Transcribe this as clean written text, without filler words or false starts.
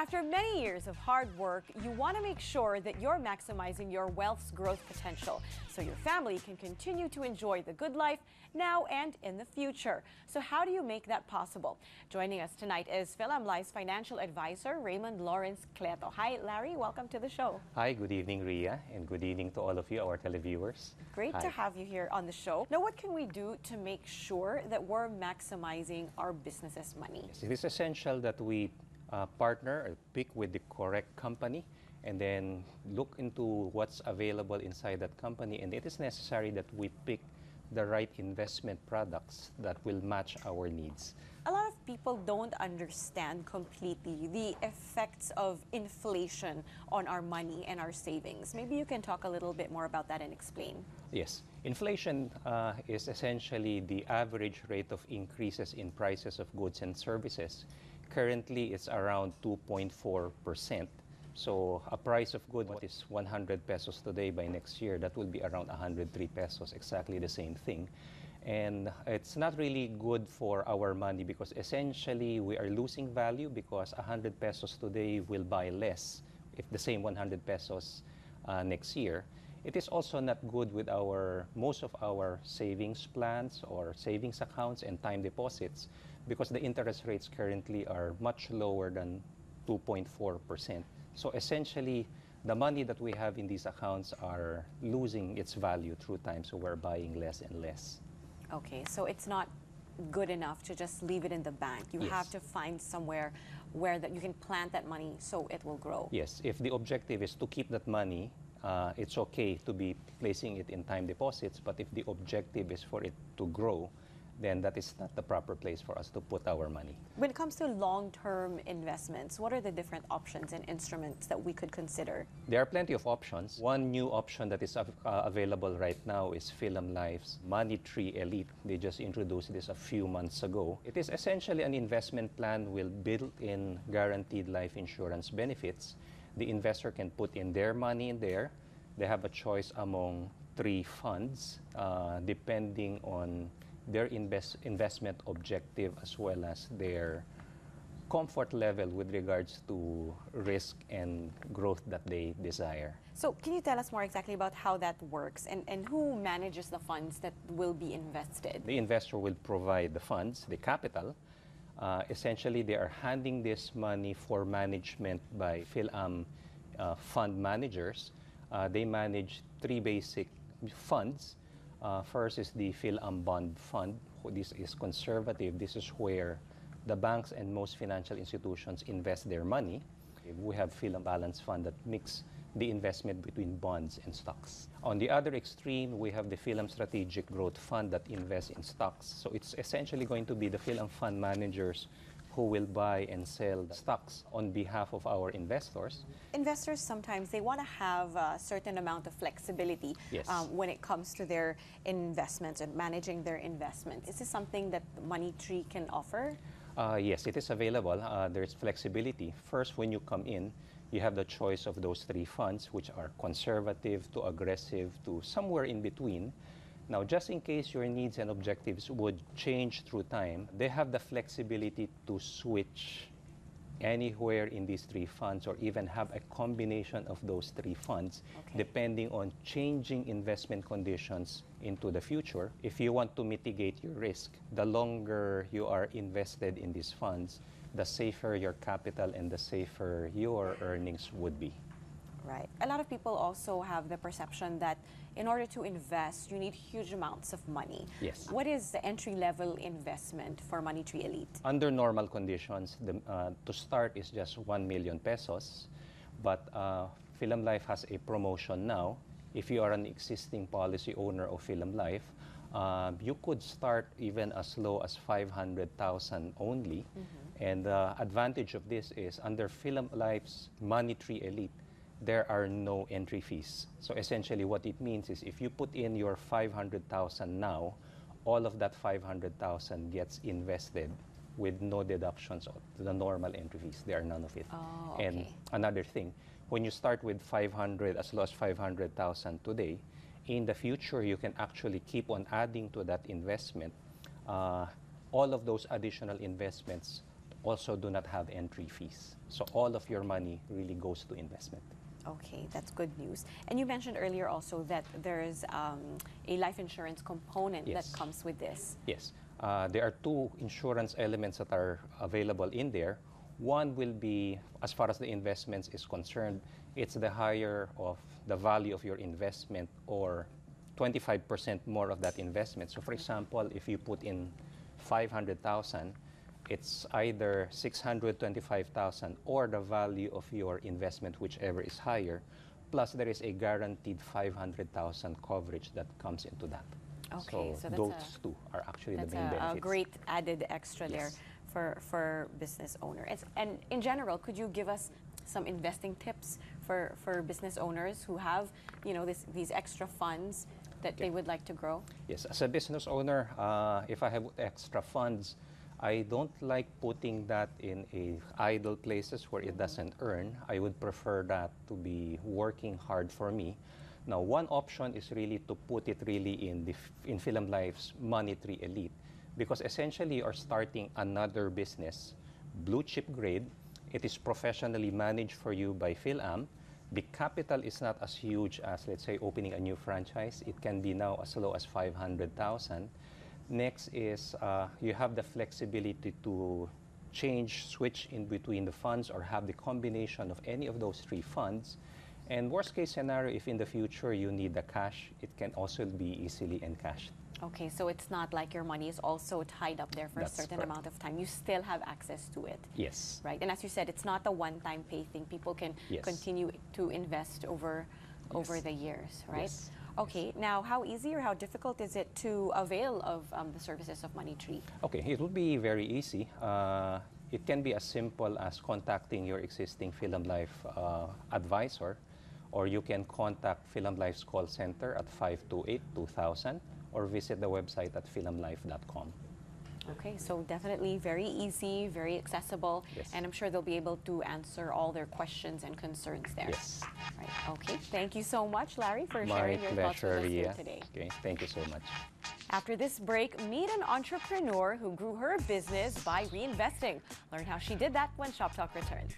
After many years of hard work, you want to make sure that you're maximizing your wealth's growth potential so your family can continue to enjoy the good life now and in the future. So how do you make that possible? Joining us tonight is Life's financial advisor, Raymond Lawrence Cleto. Hi, Larry. Welcome to the show. Hi, good evening, Ria, and good evening to all of you, our televiewers. Great to have you here on the show. Now, what can we do to make sure that we're maximizing our business's money? Yes, it is essential that we partner or pick with the correct company and then look into what's available inside that company, and it is necessary that we pick the right investment products that will match our needs. A lot of people don't understand completely the effects of inflation on our money and our savings. Maybe you can talk a little bit more about that and explain. Yes, inflation is essentially the average rate of increases in prices of goods and services. Currently, it's around 2.4%. So a price of good what is 100 pesos today, by next year, that will be around 103 pesos, exactly the same thing. And it's not really good for our money because essentially we are losing value because 100 pesos today will buy less if the same 100 pesos next year. It is also not good with most of our savings plans or savings accounts and time deposits because the interest rates currently are much lower than 2.4%. So essentially, the money that we have in these accounts are losing its value through time, so we're buying less and less. Okay, so it's not good enough to just leave it in the bank. You have to find somewhere where that you can plant that money so it will grow. Yes, if the objective is to keep that money, it's okay to be placing it in time deposits, but if the objective is for it to grow, then that is not the proper place for us to put our money. When it comes to long-term investments, what are the different options and instruments that we could consider? There are plenty of options. One new option that is available right now is Life's Money Tree Elite. They just introduced this a few months ago. It is essentially an investment plan with built-in guaranteed life insurance benefits. The investor can put in their money in there. They have a choice among 3 funds, depending on their investment objective as well as their comfort level with regards to risk and growth that they desire. So can you tell us more exactly about how that works and who manages the funds that will be invested? The investor will provide the funds, the capital. Essentially, they are handing this money for management by fund managers. They manage 3 basic funds. First is the Bond Fund. This is conservative. This is where the banks and most financial institutions invest their money. We have Balance Fund that mix the investment between bonds and stocks. On the other extreme, we have the Strategic Growth Fund that invests in stocks. So it's essentially going to be the fund managers who will buy and sell the stocks on behalf of our investors. Investors sometimes they want to have a certain amount of flexibility when it comes to their investments and managing their investments. Is this something that Money Tree can offer? Yes, it is available. There's flexibility. First, when you come in, you have the choice of those 3 funds, which are conservative to aggressive to somewhere in between. Now, just in case your needs and objectives would change through time, they have the flexibility to switch anywhere in these 3 funds or even have a combination of those 3 funds depending on changing investment conditions into the future. If you want to mitigate your risk, the longer you are invested in these funds, the safer your capital and the safer your earnings would be. Right. A lot of people also have the perception that in order to invest, you need huge amounts of money. Yes. What is the entry-level investment for Money Tree Elite? Under normal conditions, to start is just 1 million pesos. But Life has a promotion now. If you are an existing policy owner of Life, you could start even as low as 500,000 only. And the advantage of this is under Life's Money Tree Elite, there are no entry fees. So essentially what it means is if you put in your 500,000 now, all of that 500,000 gets invested with no deductions of the normal entry fees. There are none of it. Oh, okay. And another thing, when you start with 500, as low as 500,000 today, in the future you can actually keep on adding to that investment. All of those additional investments also do not have entry fees. So all of your money really goes to investment. Okay, that's good news. And you mentioned earlier also that there is a life insurance component Yes. that comes with this. Yes. There are two insurance elements that are available in there. One will be, as far as the investments is concerned, it's the higher of the value of your investment or 25% more of that investment. So for example, if you put in 500,000, it's either 625,000 or the value of your investment, whichever is higher, plus there is a guaranteed 500,000 coverage that comes into that. Okay, so that's those two are actually the main a benefits. great added extra there Yes. for business owners. And in general, could you give us some investing tips for business owners who have, you know, these extra funds that they would like to grow? Yes, as a business owner, if I have extra funds, I don't like putting that in idle places where it doesn't earn. I would prefer that to be working hard for me. Now, one option is really to put it really in Film Life's Money Tree Elite, because essentially you are starting another business, blue chip grade. It is professionally managed for you by PhilAm. The capital is not as huge as, let's say, opening a new franchise. It can be now as low as 500,000. Next is you have the flexibility to switch in between the funds or have the combination of any of those three funds. And worst case scenario, if in the future you need the cash, it can also be easily encashed. Okay, so it's not like your money is also tied up there for That's a certain correct. amount of time. You still have access to it. Yes. Right, and as you said, it's not a one-time pay thing. People can Yes. continue to invest over the years, right? Yes. Okay, now how easy or how difficult is it to avail of the services of Money Tree? Okay, it will be very easy. It can be as simple as contacting your existing Film Life advisor, or you can contact Film Life's call center at 528-2000 or visit the website at filmlife.com. Okay, so definitely very easy, very accessible, Yes. and I'm sure they'll be able to answer all their questions and concerns there. Yes. Right. Okay, thank you so much, Larry, for My sharing your thoughts with pleasure, us here Ria. today. Okay, thank you so much. After this break, meet an entrepreneur who grew her business by reinvesting. Learn how she did that when Shop Talk returns.